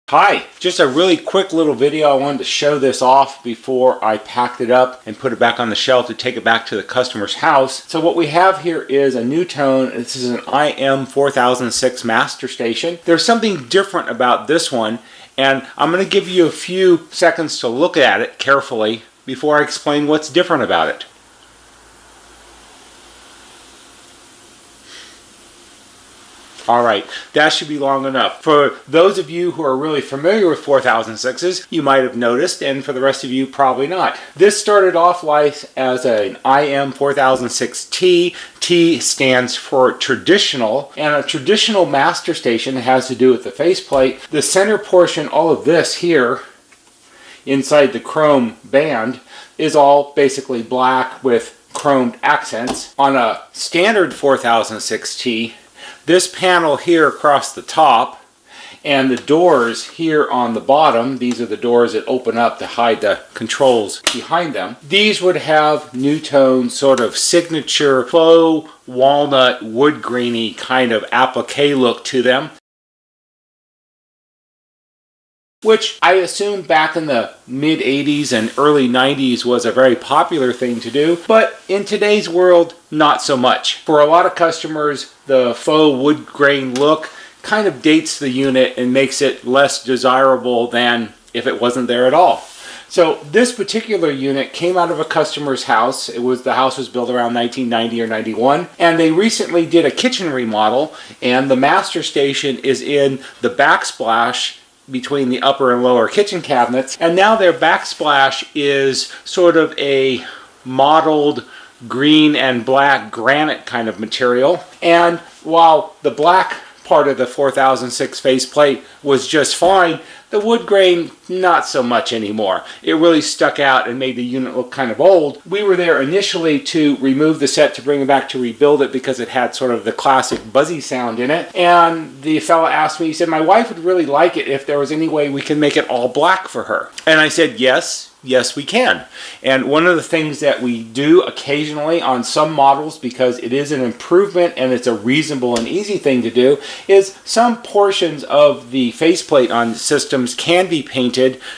Hi, just a really quick little video. I wanted to show this off before I packed it up and put it back on the shelf to take it back to the customer's house. So what we have here is a NuTone. This is an IM4006 master station. There's something different about this one, and I'm going to give you a few seconds to look at it carefully before I explain what's different about it. Alright, that should be long enough. For those of you who are really familiar with 4006s, you might have noticed, and for the rest of you, probably not. This started off life as an IM4006T. T stands for traditional, and a traditional master station has to do with the faceplate. The center portion, all of this here, inside the chrome band, is all basically black with chromed accents. On a standard 4006T, this panel here across the top and the doors here on the bottom, these are the doors that open up to hide the controls behind them. These would have NuTone sort of signature faux walnut wood grainy kind of applique look to them, which I assume back in the mid 80s and early 90s was a very popular thing to do, but in today's world, not so much. For a lot of customers, the faux wood grain look kind of dates the unit and makes it less desirable than if it wasn't there at all. So this particular unit came out of a customer's house. The house was built around 1990 or 91, and they recently did a kitchen remodel, and the master station is in the backsplash between the upper and lower kitchen cabinets, and now their backsplash is sort of a mottled green and black granite kind of material. And while the black part of the 4006 faceplate was just fine, the wood grain not so much anymore. It really stuck out and made the unit look kind of old. We were there initially to remove the set to bring it back to rebuild it because it had sort of the classic buzzy sound in it. And the fella asked me, he said, my wife would really like it if there was any way we can make it all black for her. And I said, yes, we can. And one of the things that we do occasionally on some models, because it is an improvement and it's a reasonable and easy thing to do, is some portions of the faceplate on systems can be painted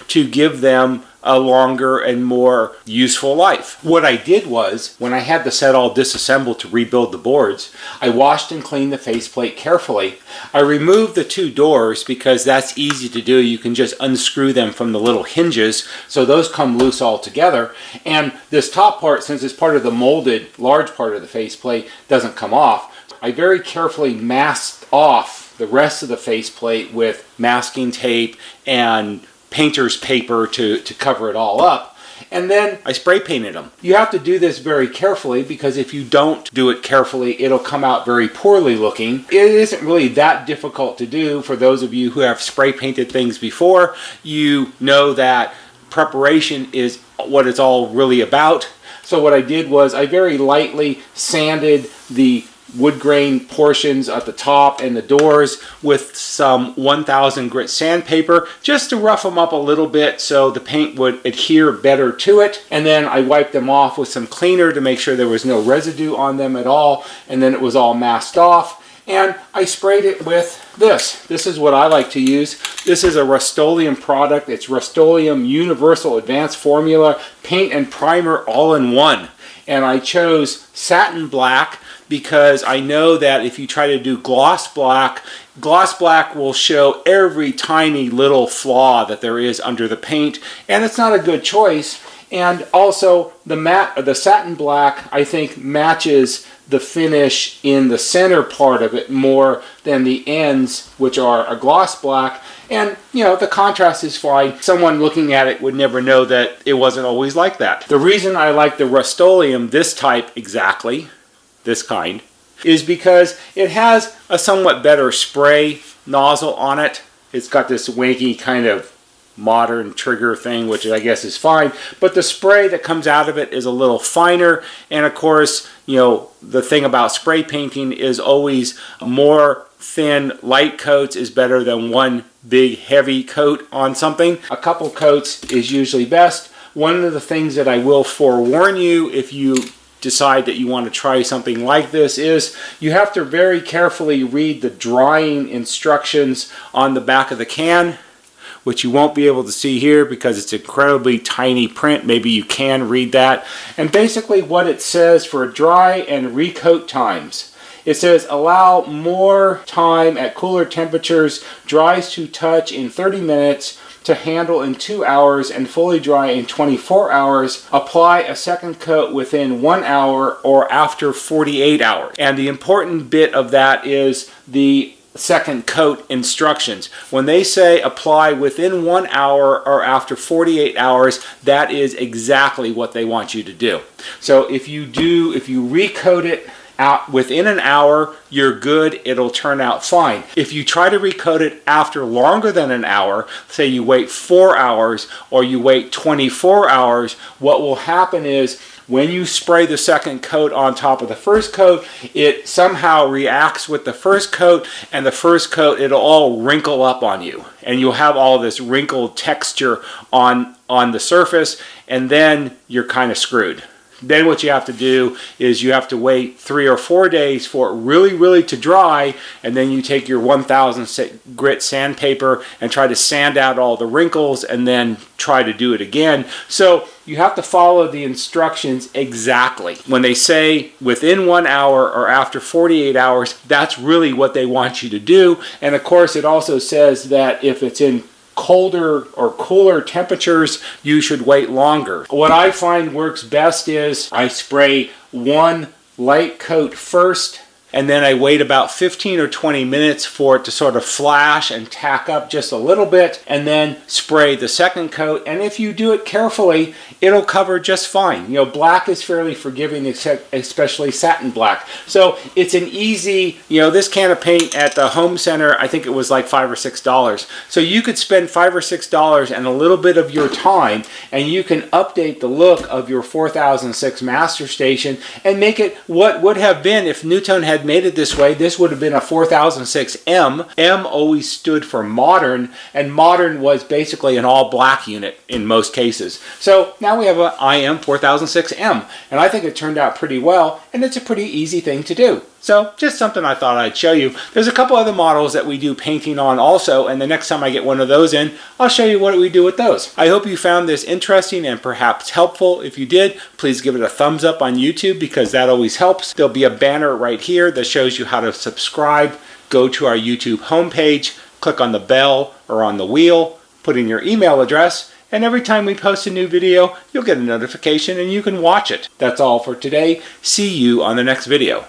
to give them a longer and more useful life. What I did was, when I had the set all disassembled to rebuild the boards, I washed and cleaned the faceplate carefully. I removed the two doors because that's easy to do. You can just unscrew them from the little hinges, so those come loose all together. And this top part, since it's part of the molded large part of the faceplate, doesn't come off. I very carefully masked off the rest of the faceplate with masking tape and painter's paper to cover it all up, and then I spray painted them. You have to do this very carefully because if you don't do it carefully, it'll come out very poorly looking. It isn't really that difficult to do. For those of you who have spray painted things before, you know that preparation is what it's all really about. So what I did was I very lightly sanded the wood grain portions at the top and the doors with some 1000 grit sandpaper just to rough them up a little bit so the paint would adhere better to it. And then I wiped them off with some cleaner to make sure there was no residue on them at all, and then it was all masked off. And I sprayed it with this. This is what I like to use. This is a Rust-Oleum product. It's Rust-Oleum Universal Advanced Formula Paint and Primer all in one. And I chose satin black because I know that if you try to do gloss black will show every tiny little flaw that there is under the paint, and it's not a good choice. And also the satin black, I think, matches the finish in the center part of it more than the ends, which are a gloss black. And, you know, the contrast is fine. Someone looking at it would never know that it wasn't always like that. The reason I like the Rust-Oleum, this type exactly, this kind, is because it has a somewhat better spray nozzle on it. It's got this wanky kind of modern trigger thing, which I guess is fine, but the spray that comes out of it is a little finer. And of course, you know, the thing about spray painting is always more thin light coats is better than one big heavy coat on something. A couple coats is usually best. One of the things that I will forewarn you if you decide that you want to try something like this is you have to very carefully read the drying instructions on the back of the can. which you won't be able to see here because it's incredibly tiny print. Maybe you can read that. And basically what it says for dry and recoat times. It says allow more time at cooler temperatures, dries to touch in 30 minutes, to handle in 2 hours, and fully dry in 24 hours. Apply a second coat within 1 hour or after 48 hours. And the important bit of that is the second coat instructions. When they say apply within 1 hour or after 48 hours, that is exactly what they want you to do. So if you recoat it out within an hour, you're good, it'll turn out fine. If you try to recoat it after longer than an hour, say you wait 4 hours or you wait 24 hours, what will happen is when you spray the second coat on top of the first coat, it somehow reacts with the first coat, and the first coat, it'll all wrinkle up on you. And you'll have all this wrinkled texture on the surface, and then you're kind of screwed. Then what you have to do is you have to wait 3 or 4 days for it really to dry, and then you take your 1000 grit sandpaper and try to sand out all the wrinkles and then try to do it again. So you have to follow the instructions exactly. When they say within 1 hour or after 48 hours, that's really what they want you to do. And of course it also says that if it's in colder or cooler temperatures, you should wait longer. What I find works best is I spray one light coat first, and then I wait about 15 or 20 minutes for it to sort of flash and tack up just a little bit, and then spray the second coat. And if you do it carefully, it'll cover just fine. You know, black is fairly forgiving, especially satin black. So it's an easy, you know, this can of paint at the home center, I think it was like $5 or $6. So you could spend $5 or $6 and a little bit of your time, and you can update the look of your 4006 Master Station and make it what would have been if NuTone had made it this way. This would have been a 4006M. M always stood for modern, and modern was basically an all black unit in most cases. So now we have an IM4006M, and I think it turned out pretty well, and it's a pretty easy thing to do. So just something I thought I'd show you. There's a couple other models that we do painting on also, and the next time I get one of those in, I'll show you what we do with those. I hope you found this interesting and perhaps helpful. If you did, please give it a thumbs up on YouTube because that always helps. There'll be a banner right here that shows you how to subscribe. Go to our YouTube homepage, click on the bell or on the wheel, put in your email address, and every time we post a new video, you'll get a notification and you can watch it. That's all for today. See you on the next video.